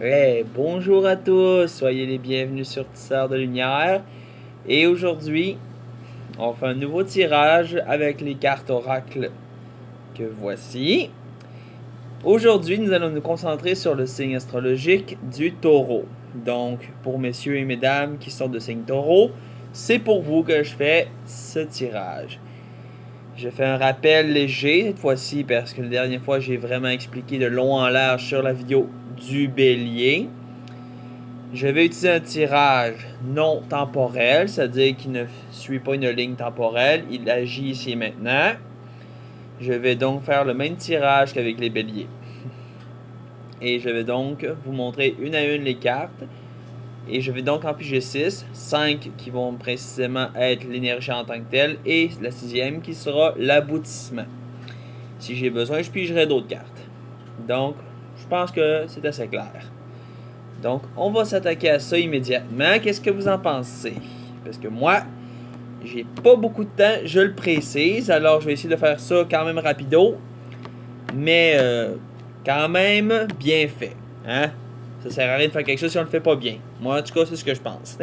Hey, bonjour à tous, soyez les bienvenus sur Tisseur de Lumière. Et aujourd'hui, on fait un nouveau tirage avec les cartes Oracle que voici. Aujourd'hui, nous allons nous concentrer sur le signe astrologique du Taureau. Donc, pour messieurs et mesdames qui sont de signe Taureau, c'est pour vous que je fais ce tirage. Je fais un rappel léger cette fois-ci parce que la dernière fois, j'ai vraiment expliqué de long en large sur la vidéo du Bélier. Je vais utiliser un tirage non temporel, c'est-à-dire qu'il ne suit pas une ligne temporelle, il agit ici et maintenant. Je vais donc faire le même tirage qu'avec les béliers. Et je vais donc vous montrer une à une les cartes. Et je vais donc en piger 6, 5 qui vont précisément être l'énergie en tant que telle, et la sixième qui sera l'aboutissement. Si j'ai besoin, je pigerai d'autres cartes. Donc, je pense que c'est assez clair. Donc, on va s'attaquer à ça immédiatement. Qu'est-ce que vous en pensez? Parce que moi, j'ai pas beaucoup de temps, je le précise. Alors, je vais essayer de faire ça quand même rapido. Mais quand même bien fait. Hein? Ça sert à rien de faire quelque chose si on le fait pas bien. Moi, en tout cas, c'est ce que je pense.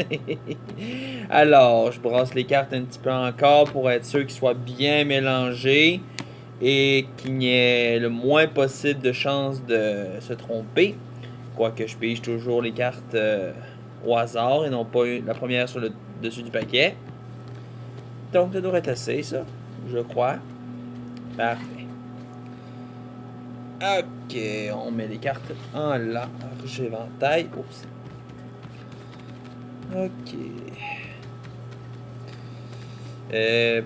Alors, je brasse les cartes un petit peu encore pour être sûr qu'ils soient bien mélangés et qu'il n'y ait le moins possible de chances de se tromper. Quoique je pige toujours les cartes au hasard et non pas la première sur le dessus du paquet. Donc ça devrait être assez, ça, je crois. Parfait. Ok, on met les cartes en large éventail. Oups. Ok.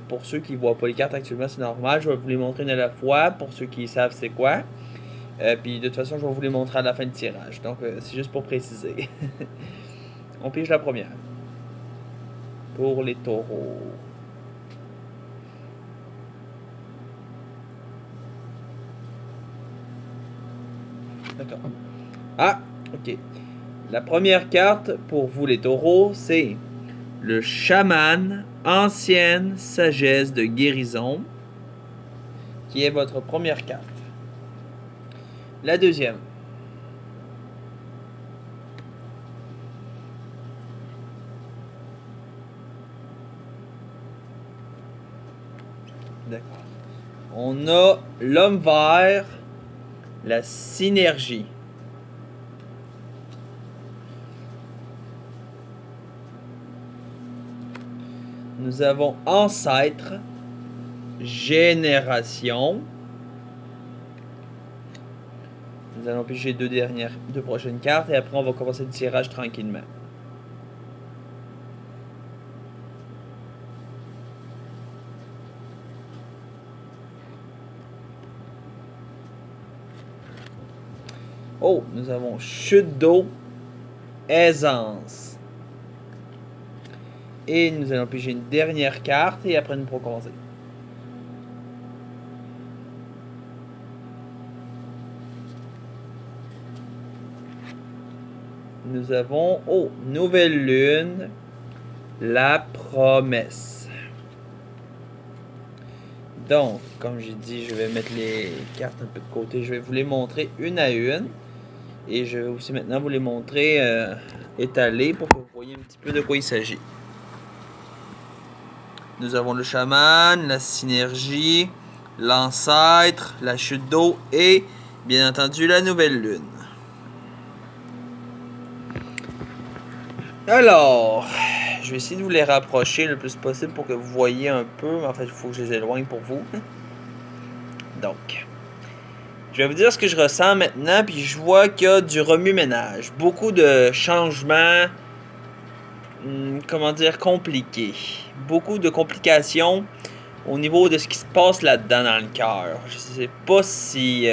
Pour ceux qui ne voient pas les cartes actuellement, c'est normal. Je vais vous les montrer une à la fois. Pour ceux qui savent c'est quoi. Puis de toute façon, je vais vous les montrer à la fin du tirage. Donc c'est juste pour préciser. On pige la première. Pour les taureaux. D'accord. Ah, ok. La première carte pour vous les taureaux, c'est le chaman, ancienne sagesse de guérison, qui est votre première carte. La deuxième. D'accord. On a l'homme vert, la synergie. Nous avons ancêtre, génération. Nous allons piger deux prochaines cartes et après on va commencer le tirage tranquillement. Oh, nous avons chute d'eau, aisance. Et nous allons piger une dernière carte et après nous pourrons commencer. Nous avons, nouvelle lune, la promesse. Donc, comme j'ai dit, je vais mettre les cartes un peu de côté. Je vais vous les montrer une à une. Et je vais aussi maintenant vous les montrer étalées pour que vous voyez un petit peu de quoi il s'agit. Nous avons le chaman, la synergie, l'ancêtre, la chute d'eau et, bien entendu, la nouvelle lune. Alors, je vais essayer de vous les rapprocher le plus possible pour que vous voyez un peu. En fait, il faut que je les éloigne pour vous. Donc, je vais vous dire ce que je ressens maintenant, puis je vois qu'il y a du remue-ménage. Beaucoup de changements, compliqués. Beaucoup de complications au niveau de ce qui se passe là-dedans dans le cœur. Je sais pas si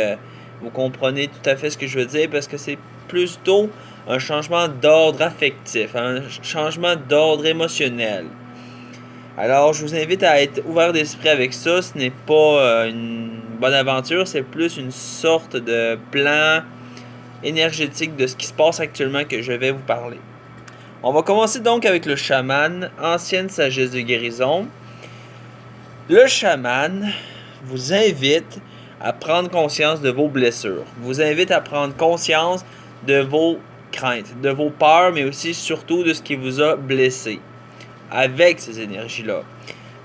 vous comprenez tout à fait ce que je veux dire, parce que c'est plutôt un changement d'ordre affectif, un changement d'ordre émotionnel. Alors, je vous invite à être ouvert d'esprit avec ça. Ce n'est pas une bonne aventure, c'est plus une sorte de plan énergétique de ce qui se passe actuellement que je vais vous parler. On va commencer donc avec le chaman, ancienne sagesse de guérison. Le chaman vous invite à prendre conscience de vos blessures, vous invite à prendre conscience de vos craintes, de vos peurs, mais aussi surtout de ce qui vous a blessé avec ces énergies-là.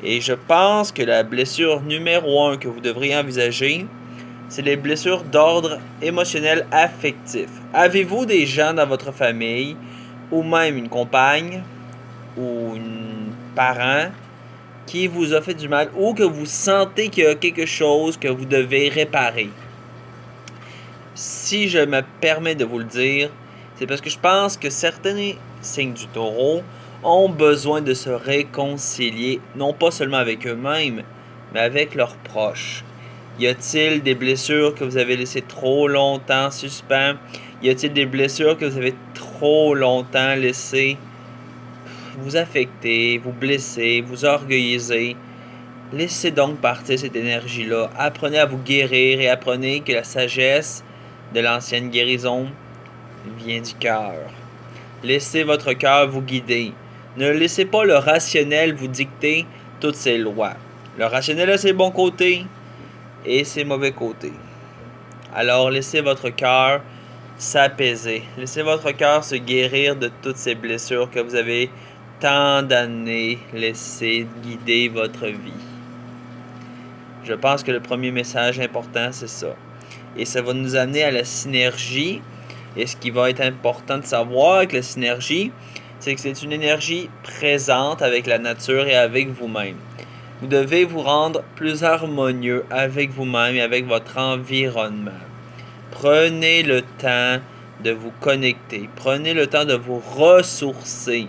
Et je pense que la blessure numéro 1 que vous devriez envisager, c'est les blessures d'ordre émotionnel affectif. Avez-vous des gens dans votre famille, ou même une compagne, ou un parent, qui vous a fait du mal, ou que vous sentez qu'il y a quelque chose que vous devez réparer? Si je me permets de vous le dire, c'est parce que je pense que certains signes du taureau ont besoin de se réconcilier, non pas seulement avec eux-mêmes, mais avec leurs proches. Y a-t-il des blessures que vous avez laissées trop longtemps suspens? Y a-t-il des blessures que vous avez trop longtemps laissées vous affecter, vous blesser, vous orgueilliser? Laissez donc partir cette énergie-là. Apprenez à vous guérir et apprenez que la sagesse de l'ancienne guérison vient du cœur. Laissez votre cœur vous guider. Ne laissez pas le rationnel vous dicter toutes ses lois. Le rationnel a ses bons côtés et ses mauvais côtés. Alors laissez votre cœur s'apaiser. Laissez votre cœur se guérir de toutes ces blessures que vous avez tant d'années laissé guider votre vie. Je pense que le premier message important, c'est ça. Et ça va nous amener à la synergie. Et ce qui va être important de savoir avec la synergie, c'est que c'est une énergie présente avec la nature et avec vous-même. Vous devez vous rendre plus harmonieux avec vous-même et avec votre environnement. Prenez le temps de vous connecter. Prenez le temps de vous ressourcer.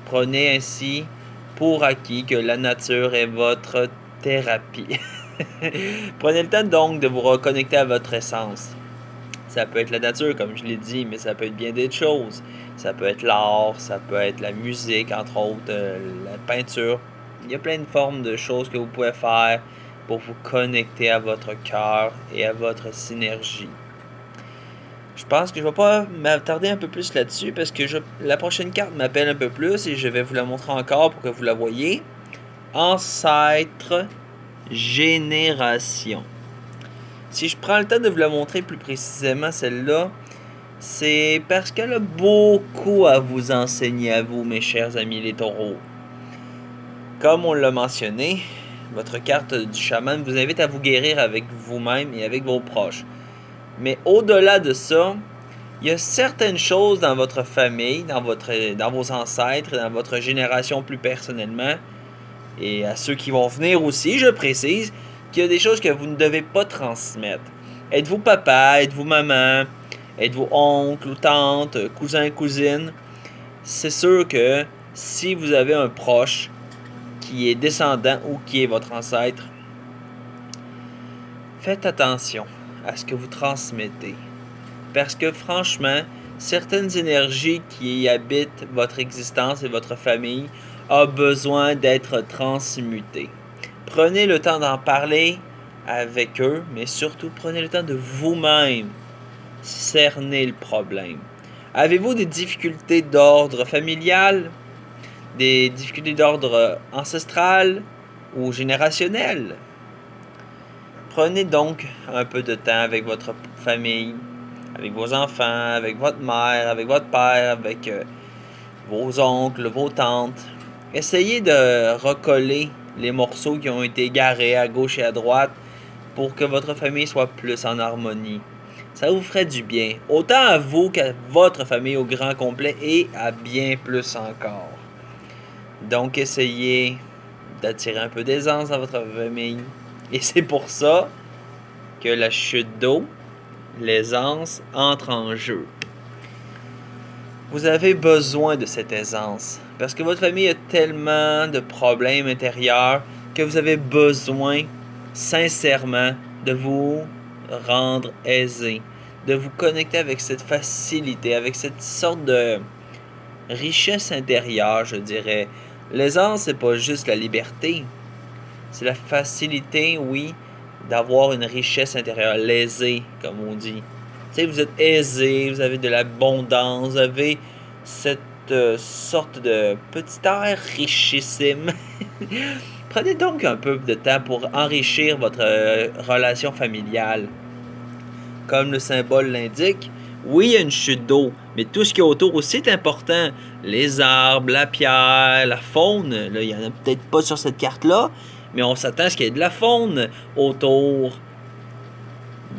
Prenez ainsi pour acquis que la nature est votre thérapie. Prenez le temps donc de vous reconnecter à votre essence. Ça peut être la nature, comme je l'ai dit, mais ça peut être bien d'autres choses. Ça peut être l'art, ça peut être la musique, entre autres, la peinture. Il y a plein de formes de choses que vous pouvez faire pour vous connecter à votre cœur et à votre synergie. Je pense que je ne vais pas m'attarder un peu plus là-dessus parce que la prochaine carte m'appelle un peu plus et je vais vous la montrer encore pour que vous la voyez. Ancêtre, génération. Si je prends le temps de vous la montrer plus précisément, celle-là, c'est parce qu'elle a beaucoup à vous enseigner à vous, mes chers amis les taureaux. Comme on l'a mentionné, votre carte du chaman vous invite à vous guérir avec vous-même et avec vos proches. Mais au-delà de ça, il y a certaines choses dans votre famille, dans vos ancêtres, dans votre génération plus personnellement, et à ceux qui vont venir aussi, je précise, qu'il y a des choses que vous ne devez pas transmettre. Êtes-vous papa, êtes-vous maman, êtes-vous oncle ou tante, cousin, cousine? C'est sûr que si vous avez un proche qui est descendant ou qui est votre ancêtre, faites attention à ce que vous transmettez. Parce que franchement, certaines énergies qui habitent votre existence et votre famille ont besoin d'être transmutées. Prenez le temps d'en parler avec eux, mais surtout prenez le temps de vous-même cerner le problème. Avez-vous des difficultés d'ordre familial, des difficultés d'ordre ancestral ou générationnel? Prenez donc un peu de temps avec votre famille, avec vos enfants, avec votre mère, avec votre père, avec vos oncles, vos tantes. Essayez de recoller les morceaux qui ont été égarés à gauche et à droite pour que votre famille soit plus en harmonie. Ça vous ferait du bien, autant à vous qu'à votre famille au grand complet et à bien plus encore. Donc essayez d'attirer un peu d'aisance dans votre famille. Et c'est pour ça que la chute d'eau, l'aisance, entre en jeu. Vous avez besoin de cette aisance parce que votre famille a tellement de problèmes intérieurs que vous avez besoin sincèrement de vous rendre aisé, de vous connecter avec cette facilité, avec cette sorte de richesse intérieure, je dirais. L'aisance, c'est pas juste la liberté, c'est la facilité, oui, d'avoir une richesse intérieure, l'aisé, comme on dit. Tu sais, vous êtes aisé, vous avez de l'abondance, vous avez cette sorte de petit air richissime. Prenez donc un peu de temps pour enrichir votre relation familiale. Comme le symbole l'indique, Oui, il y a une chute d'eau, mais tout ce qui est autour aussi est important. Les arbres, la pierre, la faune. Là, il n'y en a peut-être pas sur cette carte-là, mais on s'attend à ce qu'il y ait de la faune autour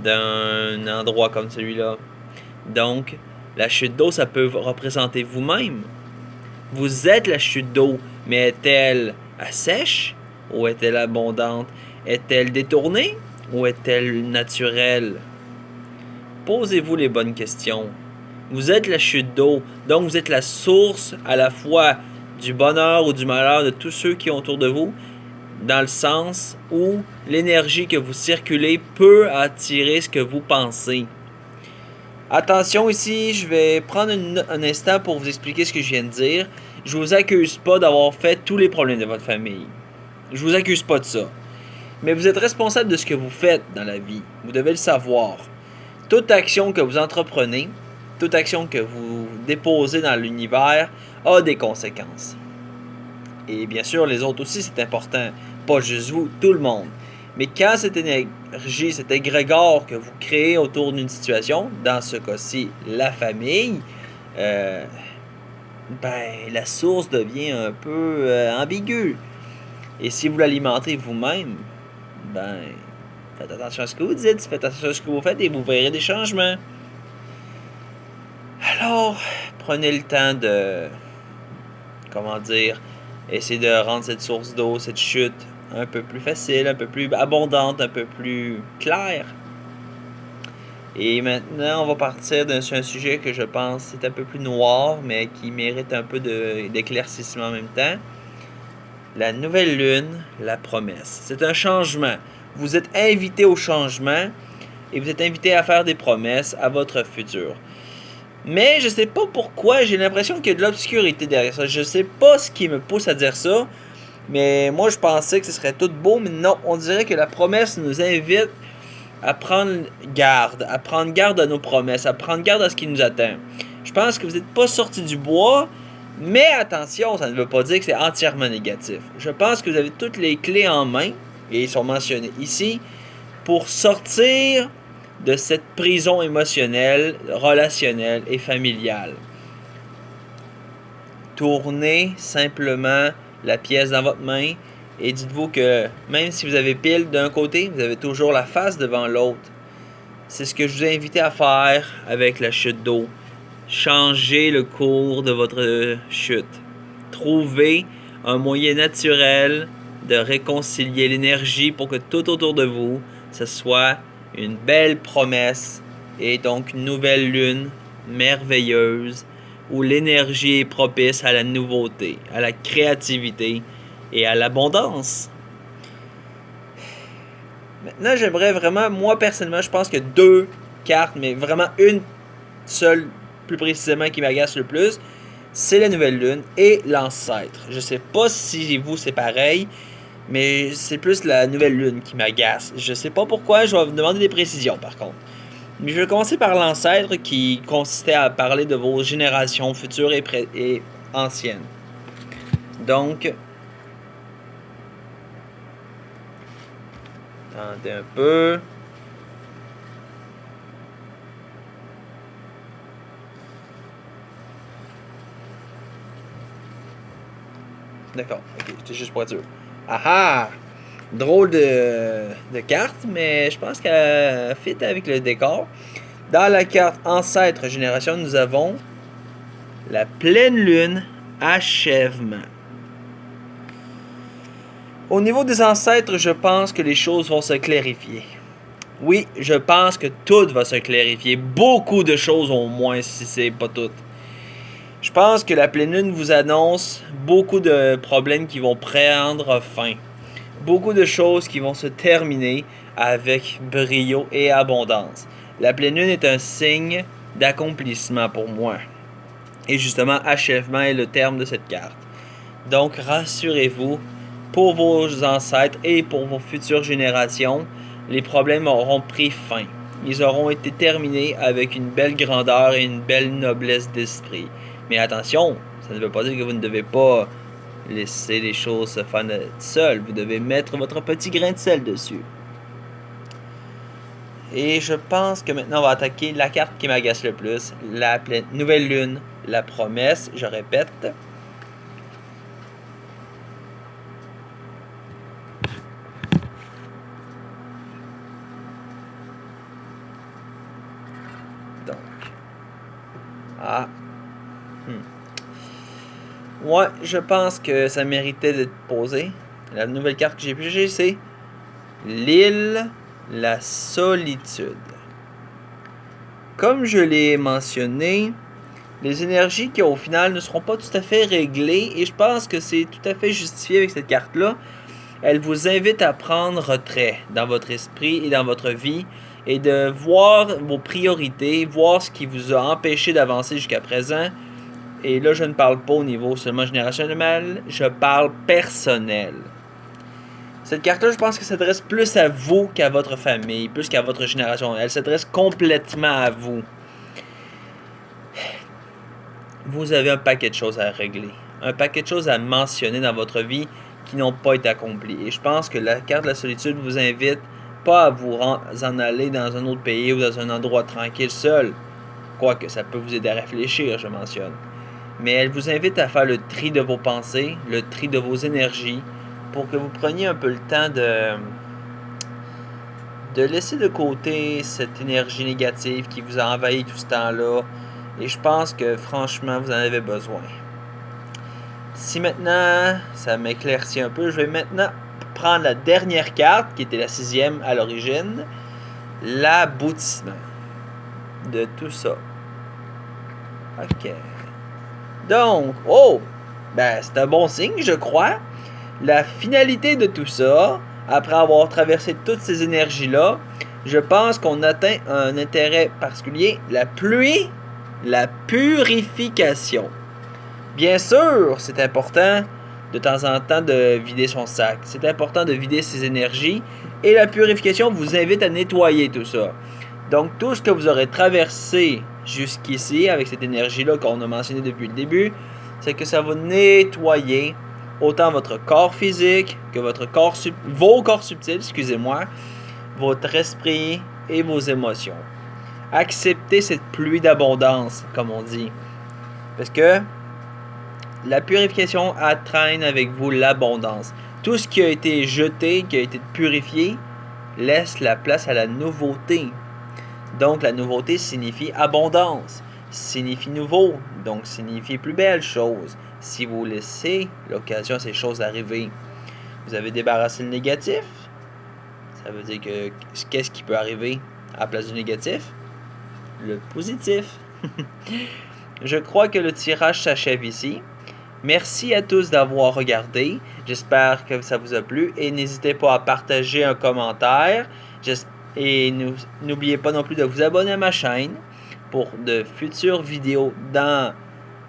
d'un endroit comme celui-là. Donc, la chute d'eau, ça peut représenter vous-même. Vous êtes la chute d'eau, mais est-elle assèche ou est-elle abondante? Est-elle détournée ou est-elle naturelle? Posez-vous les bonnes questions. Vous êtes la chute d'eau, donc vous êtes la source à la fois du bonheur ou du malheur de tous ceux qui sont autour de vous, dans le sens où l'énergie que vous circulez peut attirer ce que vous pensez. Attention ici, je vais prendre un instant pour vous expliquer ce que je viens de dire. Je vous accuse pas d'avoir fait tous les problèmes de votre famille. Je vous accuse pas de ça. Mais vous êtes responsable de ce que vous faites dans la vie. Vous devez le savoir. Toute action que vous entreprenez, toute action que vous déposez dans l'univers a des conséquences. Et bien sûr, les autres aussi, c'est important. Pas juste vous, tout le monde. Mais quand cette énergie, cet égrégore que vous créez autour d'une situation, dans ce cas-ci, la famille, la source devient un peu ambiguë. Et si vous l'alimentez vous-même, faites attention à ce que vous dites, faites attention à ce que vous faites et vous verrez des changements. Alors, prenez le temps de, essayer de rendre cette source d'eau, cette chute, un peu plus facile, un peu plus abondante, un peu plus claire. Et maintenant, on va partir sur un sujet que je pense est un peu plus noir, mais qui mérite un peu d'éclaircissement en même temps. La nouvelle lune, la promesse. C'est un changement. Vous êtes invité au changement et vous êtes invité à faire des promesses à votre futur. Mais je sais pas pourquoi, j'ai l'impression qu'il y a de l'obscurité derrière ça. Je sais pas ce qui me pousse à dire ça, mais moi je pensais que ce serait tout beau, mais non, on dirait que la promesse nous invite à prendre garde à nos promesses, à prendre garde à ce qui nous attend. Je pense que vous n'êtes pas sorti du bois, mais attention, ça ne veut pas dire que c'est entièrement négatif. Je pense que vous avez toutes les clés en main, et ils sont mentionnés ici, pour sortir de cette prison émotionnelle, relationnelle et familiale. Tournez simplement la pièce dans votre main et dites-vous que même si vous avez pile d'un côté, vous avez toujours la face devant l'autre. C'est ce que je vous ai invité à faire avec la chute d'eau. Changez le cours de votre chute. Trouvez un moyen naturel de réconcilier l'énergie pour que tout autour de vous, ce soit une belle promesse et donc une nouvelle lune merveilleuse où l'énergie est propice à la nouveauté, à la créativité et à l'abondance. Maintenant, j'aimerais vraiment, moi personnellement, je pense que 2 cartes, mais vraiment une seule plus précisément qui m'agace le plus, c'est la nouvelle lune et l'ancêtre. Je sais pas si vous c'est pareil, mais c'est plus la nouvelle lune qui m'agace. Je sais pas pourquoi, je vais vous demander des précisions par contre. Mais je vais commencer par l'ancêtre qui consistait à parler de vos générations futures et anciennes. Donc, attendez un peu. D'accord, ok, c'était juste pour être sûr. Ah ah! Drôle de carte, mais je pense qu'elle fit avec le décor. Dans la carte Ancêtre Génération, nous avons la pleine lune achèvement. Au niveau des ancêtres, je pense que les choses vont se clarifier. Oui, je pense que tout va se clarifier. Beaucoup de choses au moins, si c'est pas tout. Je pense que la pleine lune vous annonce beaucoup de problèmes qui vont prendre fin. Beaucoup de choses qui vont se terminer avec brio et abondance. La pleine lune est un signe d'accomplissement pour moi. Et justement, achèvement est le terme de cette carte. Donc, rassurez-vous, pour vos ancêtres et pour vos futures générations, les problèmes auront pris fin. Ils auront été terminés avec une belle grandeur et une belle noblesse d'esprit. Mais attention, ça ne veut pas dire que vous ne devez pas laisser les choses se faire seules. Vous devez mettre votre petit grain de sel dessus. Et je pense que maintenant on va attaquer la carte qui m'agace le plus, la nouvelle lune, la promesse, je répète. Donc. Ah. Ouais, je pense que ça méritait d'être posé. La nouvelle carte que j'ai pigée, c'est l'île, la solitude. Comme je l'ai mentionné, les énergies qui au final ne seront pas tout à fait réglées, et je pense que c'est tout à fait justifié avec cette carte-là. Elle vous invite à prendre retrait dans votre esprit et dans votre vie et de voir vos priorités, voir ce qui vous a empêché d'avancer jusqu'à présent. Et là, je ne parle pas au niveau seulement générationnel, je parle personnel. Cette carte-là, je pense que s'adresse plus à vous qu'à votre famille, plus qu'à votre génération. Elle s'adresse complètement à vous. Vous avez un paquet de choses à régler, un paquet de choses à mentionner dans votre vie qui n'ont pas été accomplies. Et je pense que la carte de la solitude vous invite pas à vous en aller dans un autre pays ou dans un endroit tranquille seul. Quoique ça peut vous aider à réfléchir, je mentionne. Mais elle vous invite à faire le tri de vos pensées, le tri de vos énergies, pour que vous preniez un peu le temps de laisser de côté cette énergie négative qui vous a envahi tout ce temps-là. Et je pense que franchement, vous en avez besoin. Si maintenant, ça m'éclaircit un peu, je vais maintenant prendre la dernière carte, qui était la 6e à l'origine, l'aboutissement de tout ça. Ok. Donc, c'est un bon signe, je crois. La finalité de tout ça, après avoir traversé toutes ces énergies-là, je pense qu'on atteint un intérêt particulier, la pluie, la purification. Bien sûr, c'est important de temps en temps de vider son sac. C'est important de vider ses énergies. Et la purification vous invite à nettoyer tout ça. Donc, tout ce que vous aurez traversé jusqu'ici, avec cette énergie-là qu'on a mentionné depuis le début, c'est que ça va nettoyer autant votre corps physique que vos corps subtils, votre esprit et vos émotions. Acceptez cette pluie d'abondance, comme on dit. Parce que la purification entraîne avec vous l'abondance. Tout ce qui a été jeté, qui a été purifié, laisse la place à la nouveauté. Donc la nouveauté signifie abondance, signifie nouveau, donc signifie plus belle chose. Si vous laissez l'occasion à ces choses arriver, vous avez débarrassé le négatif. Ça veut dire que qu'est-ce qui peut arriver à la place du négatif? Le positif. Je crois que le tirage s'achève ici. Merci à tous d'avoir regardé. J'espère que ça vous a plu et n'hésitez pas à partager un commentaire. Et n'oubliez pas non plus de vous abonner à ma chaîne pour de futures vidéos dans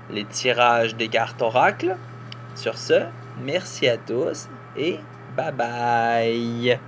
les tirages des cartes oracles. Sur ce, merci à tous et bye bye.